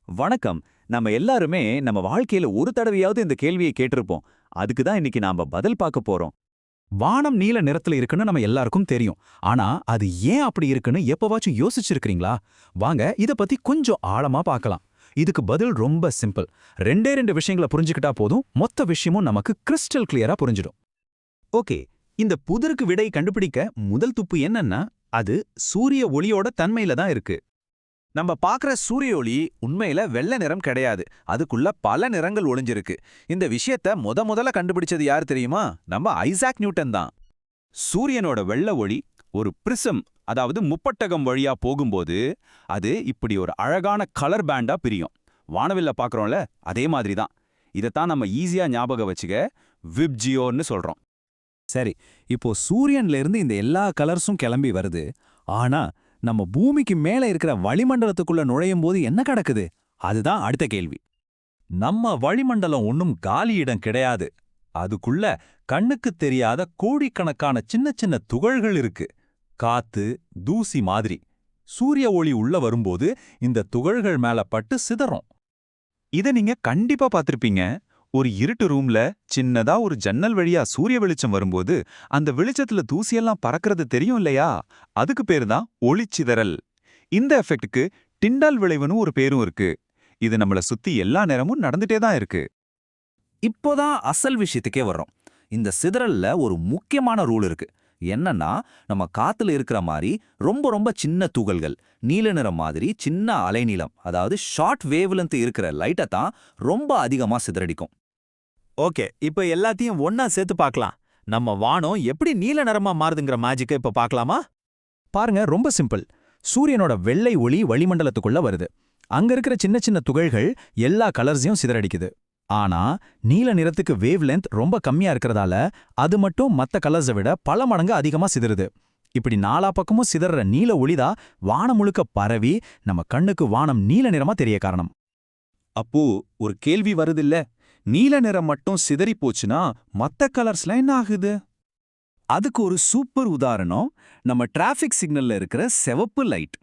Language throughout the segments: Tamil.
வணக்கம். நம்ம எல்லாருமே நம்ம வாழ்க்கையில ஒரு தடவையாவது இந்த கேள்வியை கேட்டிருப்போம். அதுக்கு தான் இன்னைக்கு நாம பதில் பார்க்க போறோம். வானம் நீல நிறத்துல இருக்குன்னு நம்ம எல்லாருக்கும் தெரியும். ஆனா அது ஏன் அப்படி இருக்குன்னு எப்பவாச்சும் யோசிச்சிருக்கீங்களா? வாங்க இத பத்தி கொஞ்சம் ஆழமா பார்க்கலாம். இதுக்கு பதில் ரொம்ப சிம்பிள். ரெண்டே விஷயங்களை புரிஞ்சுக்கிட்டா போதும், மொத்த விஷயமும் நமக்கு கிறிஸ்டல் கிளியரா புரிஞ்சிடும். ஓகே, இந்த புதிருக்கு விடை கண்டுபிடிக்க முதல் துப்பு என்னன்னா, அது சூரிய ஒளியோட தன்மையில தான் இருக்கு. நம்ம பார்க்குற சூரிய ஒளி உண்மையில வெள்ளை நிறம் கிடையாது. அதுக்குள்ள பல நிறங்கள் ஒளிஞ்சிருக்கு. இந்த விஷயத்த முதல்ல கண்டுபிடிச்சது யார் தெரியுமா? நம்ம ஐசாக் நியூட்டன் தான். சூரியனோட வெள்ளை ஒளி ஒரு பிரிசம், அதாவது முப்பட்டகம் வழியா போகும்போது அது இப்படி ஒரு அழகான கலர் பேண்டா பிரியும். வானவில்ல பார்க்குறோம்ல, அதே மாதிரி தான். இதைத்தான் நம்ம ஈஸியா ஞாபகம் வச்சுக்க விப்ஜியோன்னு சொல்றோம். சரி, இப்போ சூரியன்ல இருந்து இந்த எல்லா கலர்ஸும் கிளம்பி வருது. ஆனா நம்ம பூமிக்கு மேல இருக்கிற வளிமண்டலத்துக்குள்ள நுழையும் போது என்ன நடக்குது? அதுதான் அடுத்த கேள்வி. நம்ம வளிமண்டலம் ஒன்னும் காலி இடம் கிடையாது. அதுக்குள்ள கண்ணுக்குத் தெரியாத கோடிக்கணக்கான சின்ன சின்ன துகள்கள் இருக்கு. காத்து, தூசி மாதிரி. சூரிய ஒளி உள்ள வரும்போது இந்த துகள்கள் மேல பட்டு சிதறும். இத நீங்க கண்டிப்பா பார்த்திருப்பீங்க. ஒரு இருட்டு ரூம்ல சின்னதா ஒரு ஜன்னல் வழியா சூரிய வெளிச்சம் வரும்போது அந்த வெளிச்சத்துல தூசியெல்லாம் பறக்கிறது தெரியும் இல்லையா? அதுக்கு பேரு தான் ஒளிச்சிதறல். இந்த எஃபெக்ட்டுக்கு டிண்டால் விளைவுன்னு ஒரு பேரும் இருக்கு. இது நம்மள சுத்தி எல்லா நேரமும் நடந்துட்டே தான் இருக்கு. இப்போதான் அசல் விஷயத்துக்கே வர்றோம். இந்த சிதறல்ல ஒரு முக்கியமான ரூல் இருக்கு. என்னன்னா, நம்ம காத்துல இருக்கிற மாதிரி ரொம்ப ரொம்ப சின்ன துகள்கள், நீல நிறம் மாதிரி சின்ன அலைநீளம், அதாவது ஷார்ட் வேவ்லென்த் இருக்கிற லைட்டை தான் ரொம்ப அதிகமா சிதறடிக்கும். ஓகே, இப்ப எல்லாத்தையும் ஒன்னா சேர்த்து பார்க்கலாம். நம்ம வானம் எப்படி நீல நிறமா மாறுதுங்கிற மேஜிக்கை இப்ப பார்க்கலாமா? பாருங்க, ரொம்ப சிம்பிள். சூரியனோட வெள்ளை ஒளி வளிமண்டலத்துக்குள்ள வருது. அங்க இருக்கிற சின்ன சின்ன துகள்கள் எல்லா கலர்ஸையும் சிதறடிக்குது. ஆனா நீல நிறத்துக்கு வேவ் லென்த் ரொம்ப கம்மியா இருக்கிறதால அது மட்டும் மத்த கலர்ஸை விட பல மடங்கு அதிகமா சிதறுது. இப்படி நாலா பக்கமும் சிதற நீல ஒளிதான் வானம் முழுக்க பரவி நம்ம கண்ணுக்கு வானம் நீல நிறமா தெரிய காரணம். அப்போ ஒரு கேள்வி வருதில்ல, நீல நிறம் மட்டும் சிதறி போச்சுன்னா மத்த கலர்ஸ்லாம் என்ன ஆகுது? அதுக்கு ஒரு சூப்பர் உதாரணம் நம்ம டிராஃபிக் சிக்னல்ல இருக்கிற சிவப்பு லைட்.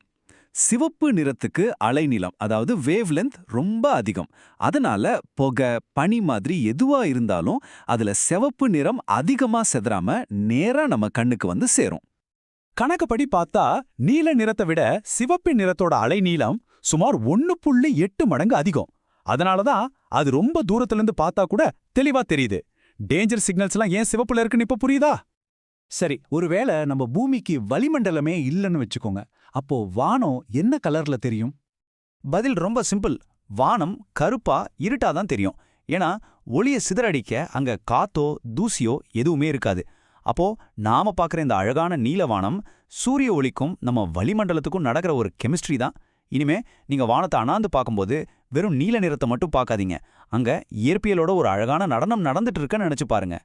சிவப்பு நிறத்துக்கு அலைநீளம், அதாவது வேவ்லென்த் ரொம்ப அதிகம். அதனால புகை, பனி மாதிரி எதுவா இருந்தாலும் அதுல சிவப்பு நிறம் அதிகமா சிதறாம நேரா நம்ம கண்ணுக்கு வந்து சேரும். கணக்குப்படி பார்த்தா நீல நிறத்தை விட சிவப்பு நிறத்தோட அலைநீளம் சுமார் 1.8 மடங்கு அதிகம். அதனாலதான் அது ரொம்ப தூரத்திலிருந்து பார்த்தா கூட தெளிவா தெரியுது. டேஞ்சர் சிக்னல்ஸ்லாம் ஏன் சிவப்புல இருக்குன்னு இப்ப புரியுதா? சரி, ஒருவேளை நம்ம பூமிக்கு வளிமண்டலமே இல்லைன்னு வச்சுக்கோங்க. அப்போ வானம் என்ன கலர்ல தெரியும்? பதில் ரொம்ப சிம்பிள். வானம் கருப்பா இருட்டாதான் தெரியும். ஏன்னா ஒளிய சிதறடிக்க அங்க காத்தோ தூசியோ எதுவுமே இருக்காது. அப்போ நாம பார்க்குற இந்த அழகான நீல வானம் சூரிய ஒளிக்கும் நம்ம வளிமண்டலத்துக்கும் நடக்கிற ஒரு கெமிஸ்ட்ரி தான். இனிமே நீங்க வானத்தை அண்ணாந்து பார்க்கும்போது வெறும் நீல நிறத்தை மட்டும் பார்க்காதீங்க. அங்க இயற்பியலோட ஒரு அழகான நடனம் நடந்துட்டு இருக்குன்னு நினைச்சு பாருங்க.